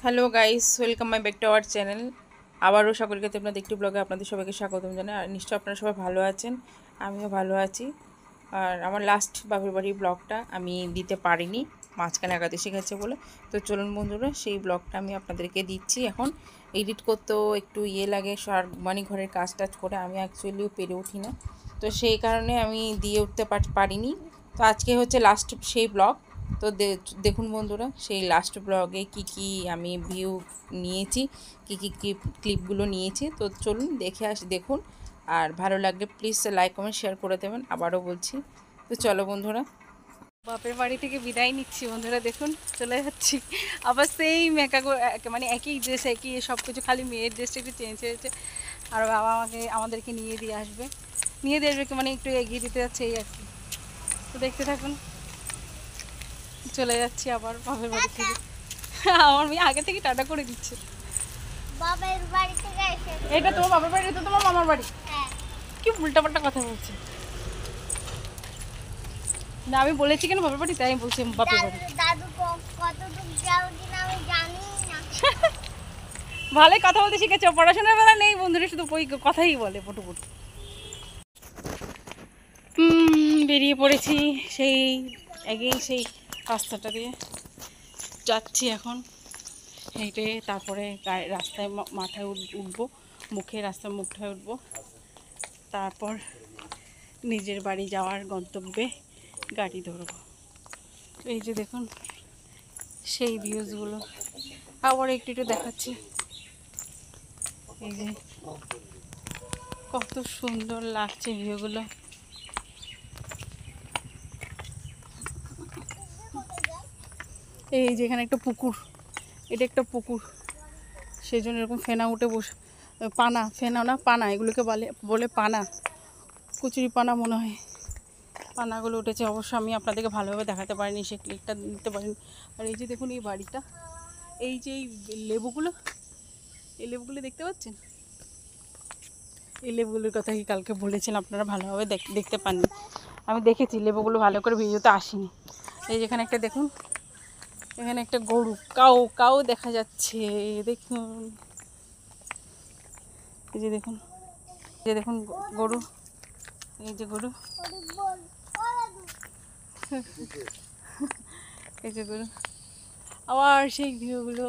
Hello guys, welcome my back to our channel. আবারও সকলকে তোমরা একটি ব্লগে আপনাদের সবাইকে স্বাগতম জানাই। আর নিশ্চয়ই আপনারা সবাই ভালো আছেন, আমিও ভালো আছি। আর আমার লাস্ট বাপের বাড়ির ব্লগটা আমি দিতে পারিনি, মাঝখানে একাদশী গেছে বলে। তো চলুন বন্ধুরা, সেই ব্লগটা আমি আপনাদেরকে দিচ্ছি। এখন এডিট করতেও একটু লাগে, মানে ঘরের কাজ টাজ করে আমি অ্যাকচুয়ালিও পেরে উঠি না, তো সেই কারণে আমি দিয়ে উঠতে পারিনি। তো আজকে হচ্ছে লাস্ট সেই ব্লগ। তো দেখুন বন্ধুরা, সেই লাস্ট ব্লগে কি আমি ভিউ নিয়েছি, কি ক্লিপগুলো নিয়েছি। তো চলুন দেখুন। আর ভালো লাগলে প্লিজ লাইক কমেন্ট শেয়ার করে দেবেন, আবারও বলছি। তো চলো বন্ধুরা, বাপের বাড়ি থেকে বিদায় নিচ্ছি বন্ধুরা। দেখুন চলে যাচ্ছি আবার সেই মানে একই ড্রেস, একই সব কিছু, খালি মেয়ের ড্রেসটা একটু চেঞ্জ হয়েছে। আর বাবা আমাদেরকে নিয়ে দিয়ে আসবে কি মানে একটু এগিয়ে দিতে যাচ্ছে, এই আর কি। তো দেখতে থাকুন, চলে যাচ্ছি আবার বাপের বাড়ি থেকে। আমার মেয়ে আগে থেকে টাটা করে দিচ্ছে। বাবার বাড়ি থেকে এসে এটা তোমার বাপের বাড়ি, এটা তোমার মামার বাড়ি। হ্যাঁ, কি উল্টাপাল্টা কথা বলছে। না আমি বলেছি কেন বাপের বাড়ি, তাই আমি বলছি বাপের বাড়ি। দাদু কত দূর যাও কিনা আমি জানি না। ভালোই কথা বলতে শিখেছো, পড়াশোনার বেলা নেই বন্ধুরা, শুধু ওই কথাই বলে পটুপুটু। বেরিয়ে পড়েছি সেই সেই রাস্তাটা দিয়ে যাচ্ছি এখন হেঁটে। তারপরে রাস্তায় মাথায় উঠবো, রাস্তায় মুখটায় উঠবো। তারপর নিজের বাড়ি যাওয়ার গন্তব্যে গাড়ি ধরবো। এই যে দেখুন সেই ভিউজগুলো আবার একটু দেখাচ্ছি। এই যে কত সুন্দর লাগছে ভিউগুলো। এই যে এখানে একটা পুকুর, এটা একটা পুকুর, সেই জন্য এরকম ফেনা উঠে বসে, ফেনা না পানা, এগুলোকে বলে পানা, কুচুরি পানা মনে হয়। পানাগুলো উঠেছে, অবশ্য আমি আপনাদেরকে ভালোভাবে দেখাতে পারিনি, সে ক্লিকটা দিতে পারিনি। আর এই যে দেখুন এই বাড়িটা, এই যে এই লেবুগুলো দেখতে পাচ্ছেন, এই লেবুগুলোর কথা কি কালকে বলেছিলাম, আপনারা ভালোভাবে দেখতে পাননি। আমি দেখেছি লেবুগুলো, ভালো করে ভিডিওতে আসিনি। এই যেখানে একটা দেখুন, এখানে একটা গরু, কাউ দেখা যাচ্ছে, দেখুন। এই যে দেখুন, গরু, এই যে গরু, এই যে গরু। আবার সেই ভিউগুলো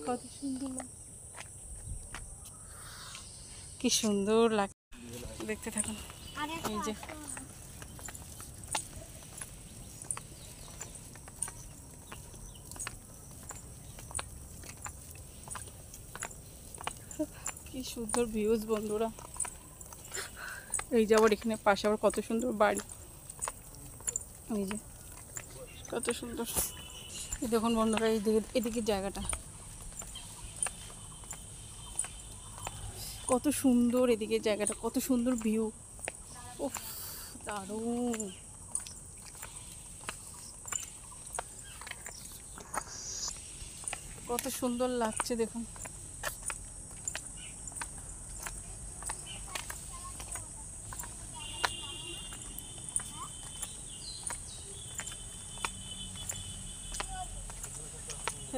কত সুন্দর, কি সুন্দর লাগে, দেখতে থাকুন। এই যে কি সুন্দর ভিউজ বন্ধুরা। এই যে আবার এখানে পাশে আবার কত সুন্দর বাড়ি, এই যে কত সুন্দর। এই দেখুন বন্ধুরা, এদিকে জায়গাটা কত সুন্দর, এদিকে জায়গাটা কত সুন্দর ভিউ। উফ, দারুণ। কত সুন্দর লাগছে দেখুন।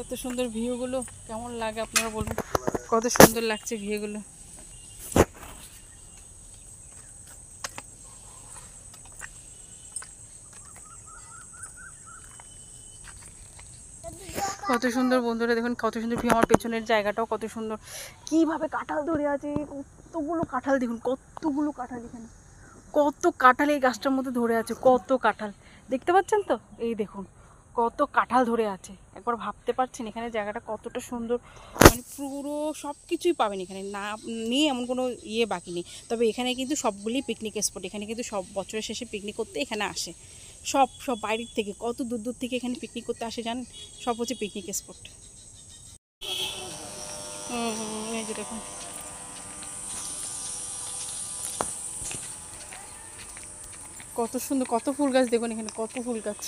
এত সুন্দর ভিউগুলো কেমন লাগে আপনারা বলুন, কত সুন্দর লাগছে ভিউগুলো। কত সুন্দর বন্ধুরা, দেখুন কত সুন্দর ভিউ। আমার পেছনের জায়গাটাও কত সুন্দর, কিভাবে কাঁঠাল ধরে আছে, কতগুলো কাঁঠাল, দেখুন কতগুলো কাঁঠাল, এখানে কত কাঁঠাল এই গাছটার মধ্যে ধরে আছে, কত কাঁঠাল দেখতে পাচ্ছেন তো। এই দেখুন কত কাঁঠাল ধরে আছে, একবার ভাবতে পারছেন এখানে জায়গাটা কতটা সুন্দর। মানে পুরো সব কিছুই পাবেন এখানে, না নেই এমন কোনো বাকি নেই। তবে এখানে কিন্তু সবগুলি পিকনিক স্পট, এখানে কিন্তু সব বছরের শেষে পিকনিক করতে এখানে আসে। সব বাইরের থেকে, কত দূর থেকে এখানে পিকনিক করতে আসে জানেন, সব হচ্ছে পিকনিক স্পট। এই যে দেখুন কত সুন্দর, কত ফুল গাছ দেখুন, এখানে কত ফুল গাছ।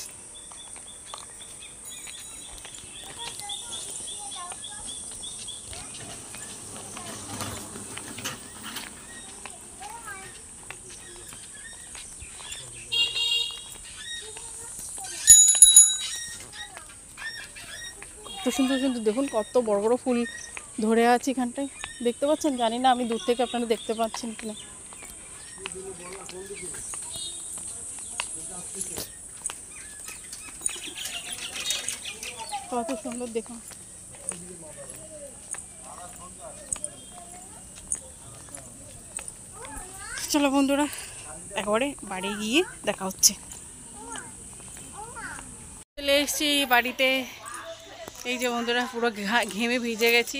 কত কত সুন্দর সুন্দর, দেখুন কত বড় বড় ফুল ধরে আছে এখানটায়, দেখতে পাচ্ছেন? জানি না আমি দূর থেকে আপনারা দেখতে পাচ্ছেন কিনা। কত সুন্দর দেখুন। চলো বন্ধুরা, একবারে বাড়ি গিয়ে দেখা হচ্ছে। চলে এসেছি বাড়িতে। এই যে বন্ধুরা, পুরো ঘেমে ভিজে গেছি,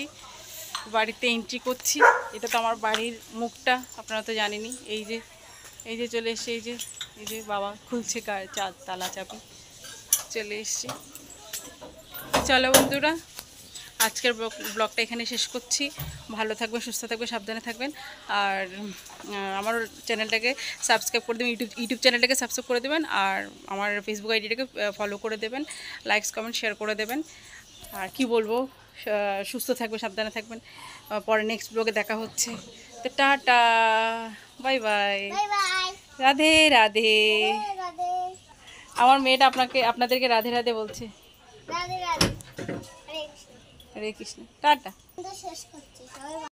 বাড়িতে এন্ট্রি করছি। এটা তো আমার বাড়ির মুখটা, আপনারা তো জানেনই। এই যে চলে এসছি, এই যে বাবা খুলছে তালা চাবি, চলে এসছি। চলো বন্ধুরা, আজকের ব্লগটা এখানে শেষ করছি। ভালো থাকবেন, সুস্থ থাকবেন, সাবধানে থাকবেন। আর আমার চ্যানেলটাকে সাবস্ক্রাইব করে দেবেন, ইউটিউব চ্যানেলটাকে সাবস্ক্রাইব করে দেবেন। আর আমার ফেসবুক আইডিটাকে ফলো করে দেবেন, লাইকস কমেন্ট শেয়ার করে দেবেন। আর কি বলবো, সুস্থ থাকবেন, সাবধানে থাকবেন। পরে নেক্সট ব্লগে দেখা হচ্ছে। তো tata, bye bye, bye bye. Radhe Radhe. Radhe আমার মেয়েটা আপনাদেরকে রাধে রাধে বলছে। রাধে রাধে। হরে কৃষ্ণ। হরে কৃষ্ণ, টাটা। শেষ করছি সবাই।